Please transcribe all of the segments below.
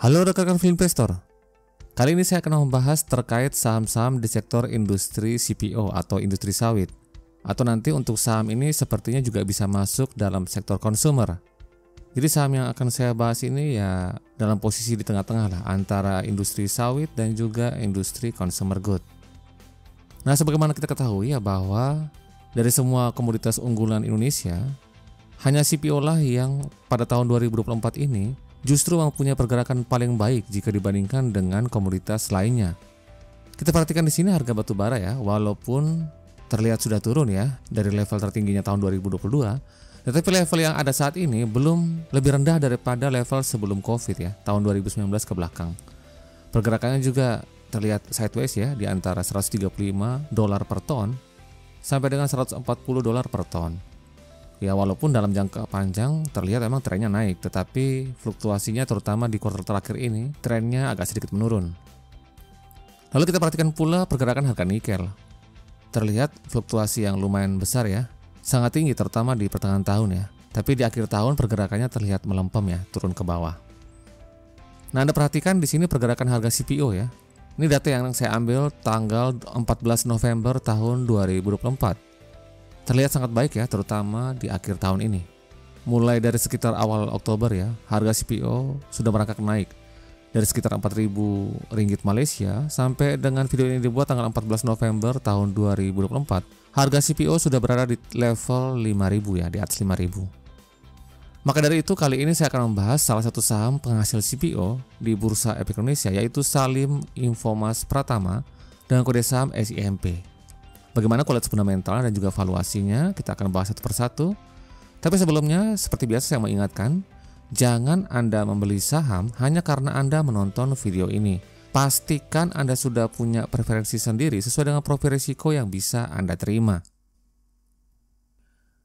Halo rekan-rekan Filmvestor. Kali ini saya akan membahas terkait saham-saham di sektor industri CPO atau industri sawit. Atau nanti untuk saham ini sepertinya juga bisa masuk dalam sektor consumer. Jadi saham yang akan saya bahas ini ya dalam posisi di tengah-tengah lah antara industri sawit dan juga industri consumer good. Nah, sebagaimana kita ketahui ya bahwa dari semua komoditas unggulan Indonesia, hanya CPO lah yang pada tahun 2024 ini justru mempunyai pergerakan paling baik jika dibandingkan dengan komoditas lainnya. Kita perhatikan di sini harga batu bara ya, walaupun terlihat sudah turun ya dari level tertingginya tahun 2022, tetapi level yang ada saat ini belum lebih rendah daripada level sebelum Covid ya, tahun 2019 ke belakang. Pergerakannya juga terlihat sideways ya, di antara $135 per ton sampai dengan $140 per ton. Ya, walaupun dalam jangka panjang terlihat memang trennya naik, tetapi fluktuasinya terutama di kuartal terakhir ini trennya agak sedikit menurun. Lalu kita perhatikan pula pergerakan harga nikel. Terlihat fluktuasi yang lumayan besar ya, sangat tinggi terutama di pertengahan tahun ya. Tapi di akhir tahun pergerakannya terlihat melempem ya, turun ke bawah. Nah, Anda perhatikan di sini pergerakan harga CPO ya. Ini data yang saya ambil tanggal 14 November tahun 2024. Terlihat sangat baik ya, terutama di akhir tahun ini. Mulai dari sekitar awal Oktober ya, harga CPO sudah merangkak naik dari sekitar 4.000 ringgit Malaysia sampai dengan video ini dibuat tanggal 14 November tahun 2024. Harga CPO sudah berada di level 5.000 ya, di atas 5.000. Maka dari itu kali ini saya akan membahas salah satu saham penghasil CPO di Bursa Efek Indonesia, yaitu Salim Infomas Pratama dengan kode saham SIMP. Bagaimana kualitas fundamental dan juga valuasinya kita akan bahas satu persatu. Tapi sebelumnya seperti biasa saya mau ingatkan, jangan Anda membeli saham hanya karena Anda menonton video ini. Pastikan Anda sudah punya preferensi sendiri sesuai dengan profil risiko yang bisa Anda terima.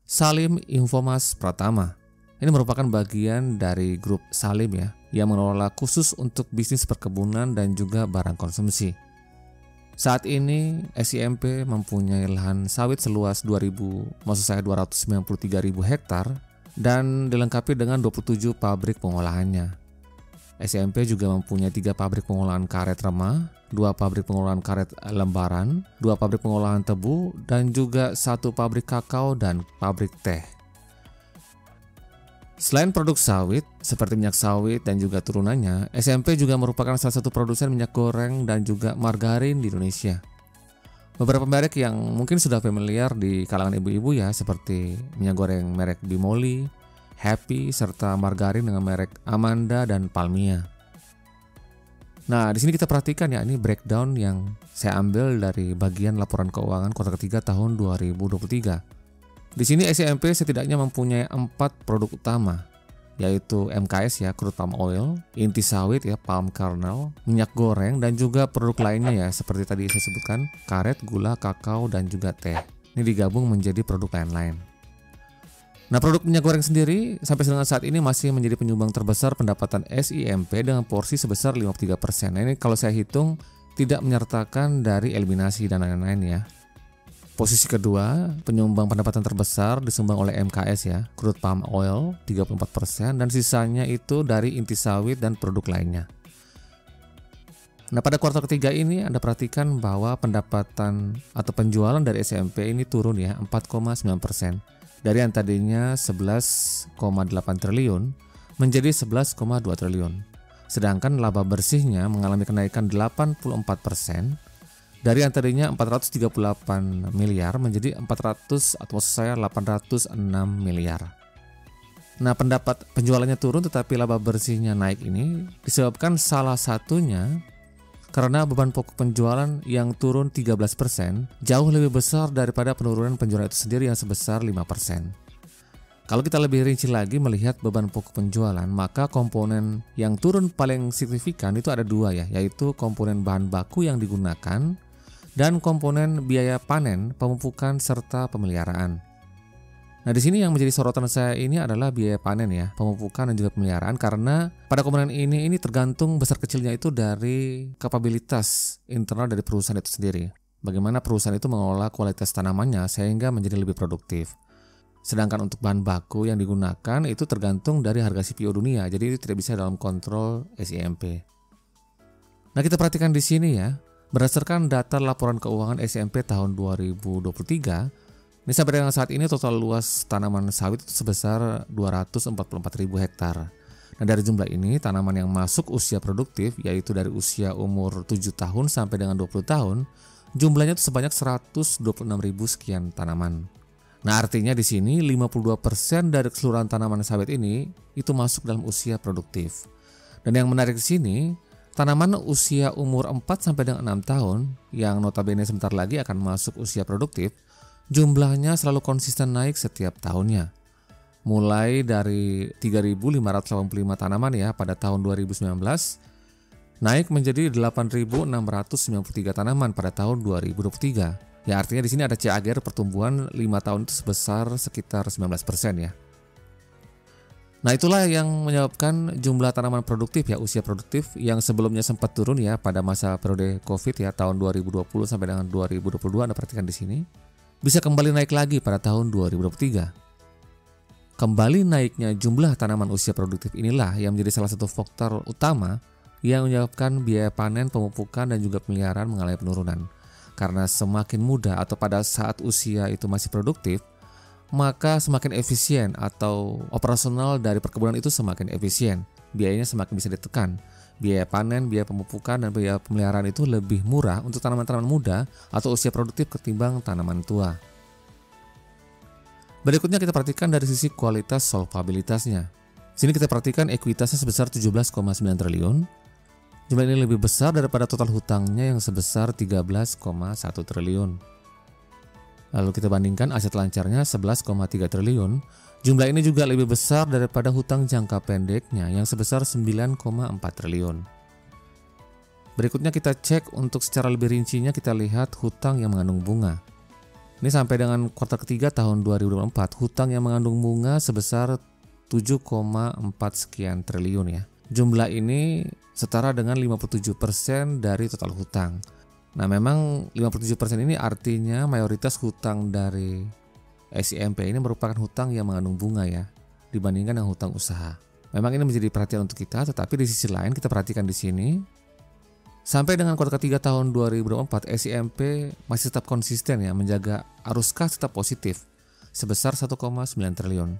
Salim Infomas Pratama ini merupakan bagian dari grup Salim ya, yang mengelola khusus untuk bisnis perkebunan dan juga barang konsumsi. Saat ini SIMP mempunyai lahan sawit seluas 293.000 hektar dan dilengkapi dengan 27 pabrik pengolahannya. SIMP juga mempunyai 3 pabrik pengolahan karet remah, 2 pabrik pengolahan karet lembaran, 2 pabrik pengolahan tebu, dan juga 1 pabrik kakao dan pabrik teh. Selain produk sawit seperti minyak sawit dan juga turunannya, SIMP juga merupakan salah satu produsen minyak goreng dan juga margarin di Indonesia. Beberapa merek yang mungkin sudah familiar di kalangan ibu-ibu ya, seperti minyak goreng merek Bimoli, Happy, serta margarin dengan merek Amanda dan Palmia. Nah, di sini kita perhatikan ya, ini breakdown yang saya ambil dari bagian laporan keuangan kuartal ketiga tahun 2023. Di sini SIMP setidaknya mempunyai 4 produk utama, yaitu MKS ya, crude palm oil, inti sawit ya, palm kernel, minyak goreng, dan juga produk lainnya ya, seperti tadi saya sebutkan, karet, gula, kakao, dan juga teh. Ini digabung menjadi produk lain-lain. Nah, produk minyak goreng sendiri sampai dengan saat ini masih menjadi penyumbang terbesar pendapatan SIMP dengan porsi sebesar 53%. Nah, ini kalau saya hitung tidak menyertakan dari eliminasi dan lain-lain ya. Posisi kedua, penyumbang pendapatan terbesar disumbang oleh MKS ya, crude palm oil 34%, dan sisanya itu dari inti sawit dan produk lainnya. Nah, pada kuartal ketiga ini Anda perhatikan bahwa pendapatan atau penjualan dari SIMP ini turun ya 4,9%. Dari yang tadinya 11,8 triliun menjadi 11,2 triliun. Sedangkan laba bersihnya mengalami kenaikan 84%. Dari yang tadinya 438 miliar menjadi 806 miliar. Nah, penjualannya turun tetapi laba bersihnya naik ini disebabkan salah satunya karena beban pokok penjualan yang turun 13% jauh lebih besar daripada penurunan penjualan itu sendiri yang sebesar 5%. Kalau kita lebih rinci lagi melihat beban pokok penjualan, maka komponen yang turun paling signifikan itu ada 2 ya, yaitu komponen bahan baku yang digunakan dan komponen biaya panen, pemupukan, serta pemeliharaan. Nah, di sini yang menjadi sorotan saya ini adalah biaya panen ya, pemupukan dan juga pemeliharaan, karena pada komponen ini tergantung besar kecilnya itu dari kapabilitas internal dari perusahaan itu sendiri. Bagaimana perusahaan itu mengelola kualitas tanamannya sehingga menjadi lebih produktif. Sedangkan untuk bahan baku yang digunakan itu tergantung dari harga CPO dunia, jadi itu tidak bisa dalam kontrol SIMP. Nah, kita perhatikan di sini ya, berdasarkan data laporan keuangan SIMP tahun 2023, ini sampai dengan saat ini total luas tanaman sawit itu sebesar 244.000 hektar. Nah, dari jumlah ini tanaman yang masuk usia produktif, yaitu dari usia umur 7 tahun sampai dengan 20 tahun, jumlahnya itu sebanyak 126.000 sekian tanaman. Nah, artinya di sini 52% dari keseluruhan tanaman sawit ini itu masuk dalam usia produktif. Dan yang menarik di sini, tanaman usia umur 4 sampai dengan 6 tahun yang notabene sebentar lagi akan masuk usia produktif, jumlahnya selalu konsisten naik setiap tahunnya. Mulai dari 3.585 tanaman ya pada tahun 2019, naik menjadi 8.693 tanaman pada tahun 2023. Ya, artinya di sini ada CAGR pertumbuhan 5 tahun itu sebesar sekitar 19% ya. Nah, itulah yang menyebabkan jumlah tanaman produktif ya, usia produktif yang sebelumnya sempat turun ya pada masa periode Covid ya tahun 2020 sampai dengan 2022, Anda perhatikan di sini, bisa kembali naik lagi pada tahun 2023. Kembali naiknya jumlah tanaman usia produktif inilah yang menjadi salah satu faktor utama yang menyebabkan biaya panen, pemupukan dan juga pemeliharaan mengalami penurunan. Karena semakin muda atau pada saat usia itu masih produktif, maka semakin efisien atau operasional dari perkebunan itu semakin efisien. Biayanya semakin bisa ditekan. Biaya panen, biaya pemupukan, dan biaya pemeliharaan itu lebih murah untuk tanaman-tanaman muda atau usia produktif ketimbang tanaman tua. Berikutnya kita perhatikan dari sisi kualitas solvabilitasnya. Sini kita perhatikan ekuitasnya sebesar 17,9 triliun. Jumlah ini lebih besar daripada total hutangnya yang sebesar 13,1 triliun. Lalu kita bandingkan aset lancarnya 11,3 triliun. Jumlah ini juga lebih besar daripada hutang jangka pendeknya yang sebesar 9,4 triliun. Berikutnya kita cek untuk secara lebih rincinya, kita lihat hutang yang mengandung bunga. Ini sampai dengan kuartal ketiga tahun 2024, hutang yang mengandung bunga sebesar 7,4 sekian triliun ya. Jumlah ini setara dengan 57% dari total hutang. Nah, memang 57% ini artinya mayoritas hutang dari SIMP ini merupakan hutang yang mengandung bunga ya, dibandingkan dengan hutang usaha. Memang ini menjadi perhatian untuk kita, tetapi di sisi lain kita perhatikan di sini, sampai dengan kuartal ketiga tahun 2024, SIMP masih tetap konsisten ya, menjaga arus kas tetap positif sebesar 1,9 triliun.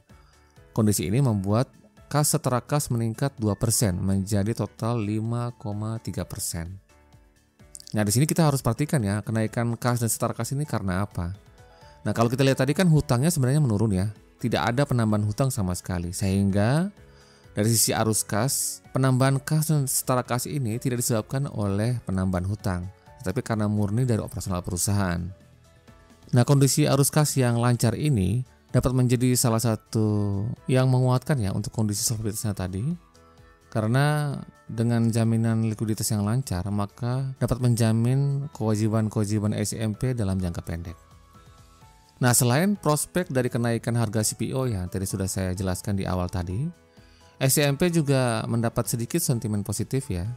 Kondisi ini membuat kas setara kas meningkat 2% menjadi total 5,3%. Nah, di sini kita harus perhatikan ya, kenaikan kas dan setara kas ini karena apa? Nah, kalau kita lihat tadi kan hutangnya sebenarnya menurun ya. Tidak ada penambahan hutang sama sekali. Sehingga dari sisi arus kas, penambahan kas dan setara kas ini tidak disebabkan oleh penambahan hutang, tetapi karena murni dari operasional perusahaan. Nah, kondisi arus kas yang lancar ini dapat menjadi salah satu yang menguatkan ya untuk kondisi solvabilitasnya tadi, karena dengan jaminan likuiditas yang lancar maka dapat menjamin kewajiban-kewajiban SIMP dalam jangka pendek. Nah, selain prospek dari kenaikan harga CPO yang tadi sudah saya jelaskan di awal tadi, SIMP juga mendapat sedikit sentimen positif ya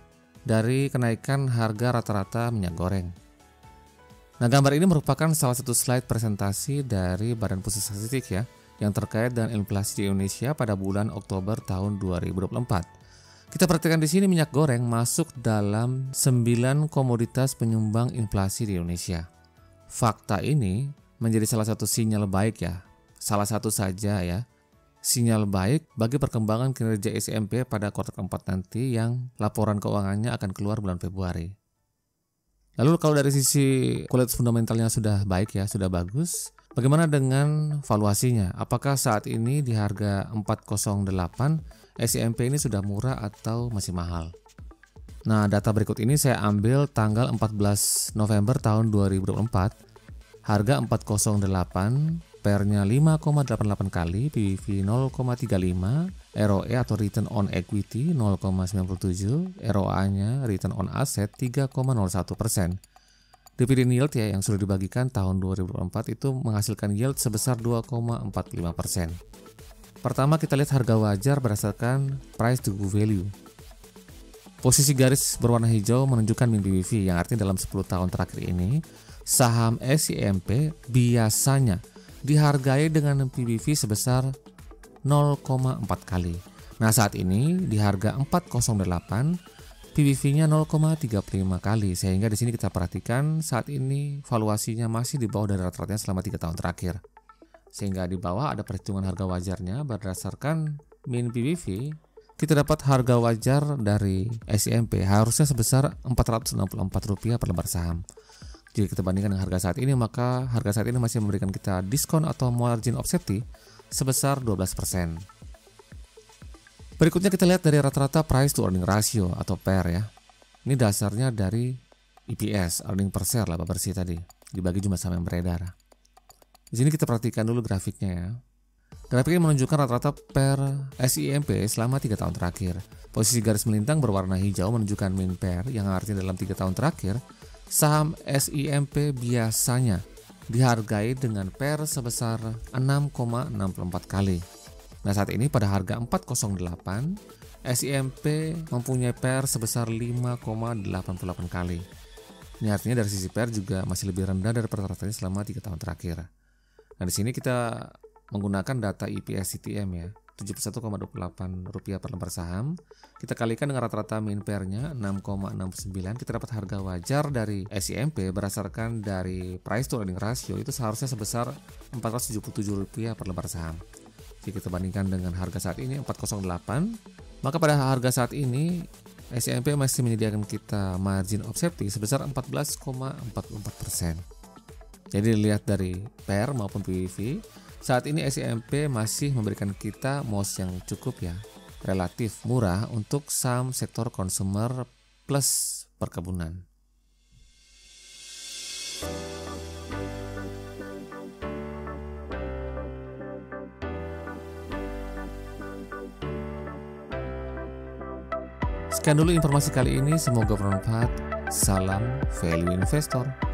dari kenaikan harga rata-rata minyak goreng. Nah, gambar ini merupakan salah satu slide presentasi dari Badan Pusat Statistik ya, yang terkait dengan inflasi di Indonesia pada bulan Oktober tahun 2024. Kita perhatikan di sini minyak goreng masuk dalam 9 komoditas penyumbang inflasi di Indonesia. Fakta ini menjadi salah satu sinyal baik ya, salah satu saja ya, sinyal baik bagi perkembangan kinerja SIMP pada kuartal keempat nanti yang laporan keuangannya akan keluar bulan Februari. Lalu kalau dari sisi kualitas fundamentalnya sudah baik ya, sudah bagus, bagaimana dengan valuasinya? Apakah saat ini di harga 408 SIMP ini sudah murah atau masih mahal? Nah, data berikut ini saya ambil tanggal 14 November tahun 2024. Harga 408 PER-nya 5,88 kali, PBV 0,35, ROE atau Return on Equity 0,97, ROA-nya Return on Asset 3,01%. Dividend yield ya yang sudah dibagikan tahun 2024 itu menghasilkan yield sebesar 2,45%. Pertama kita lihat harga wajar berdasarkan price to book value. Posisi garis berwarna hijau menunjukkan min PBV yang artinya dalam 10 tahun terakhir ini saham SIMP biasanya dihargai dengan PBV sebesar 0,4 kali. Nah, saat ini di harga 408 PBV-nya 0,35 kali, sehingga di sini kita perhatikan saat ini valuasinya masih di bawah dari rata-ratanya selama 3 tahun terakhir. Sehingga di bawah ada perhitungan harga wajarnya berdasarkan min PBV, kita dapat harga wajar dari SIMP harusnya sebesar Rp464 per lembar saham. Jika kita bandingkan dengan harga saat ini, maka harga saat ini masih memberikan kita diskon atau margin of safety sebesar 12%. Berikutnya kita lihat dari rata-rata price to earning ratio atau PER ya. Ini dasarnya dari EPS, earning per share laba bersih tadi, dibagi jumlah saham yang beredar. Di sini kita perhatikan dulu grafiknya ya. Grafik ini menunjukkan rata-rata PER SIMP selama 3 tahun terakhir. Posisi garis melintang berwarna hijau menunjukkan min PER yang artinya dalam 3 tahun terakhir, saham SIMP biasanya dihargai dengan PER sebesar 6,64 kali. Nah, saat ini pada harga 408, SIMP mempunyai PER sebesar 5,88 kali. Ini artinya dari sisi PER juga masih lebih rendah dari rata-ratanya selama 3 tahun terakhir. Nah, di sini kita menggunakan data EPS CTM ya, Rp71,28 per lembar saham. Kita kalikan dengan rata-rata min PER-nya 6,69, kita dapat harga wajar dari SIMP berdasarkan dari price to earning ratio itu seharusnya sebesar Rp477 per lembar saham. Jika kita bandingkan dengan harga saat ini 408, maka pada harga saat ini SIMP masih menyediakan kita margin of safety sebesar 14,44%. Jadi dilihat dari PER maupun PBV, saat ini SIMP masih memberikan kita MOS yang cukup ya, relatif murah untuk saham sektor consumer plus perkebunan. Sekian dulu informasi kali ini, semoga bermanfaat. Salam Value Investor.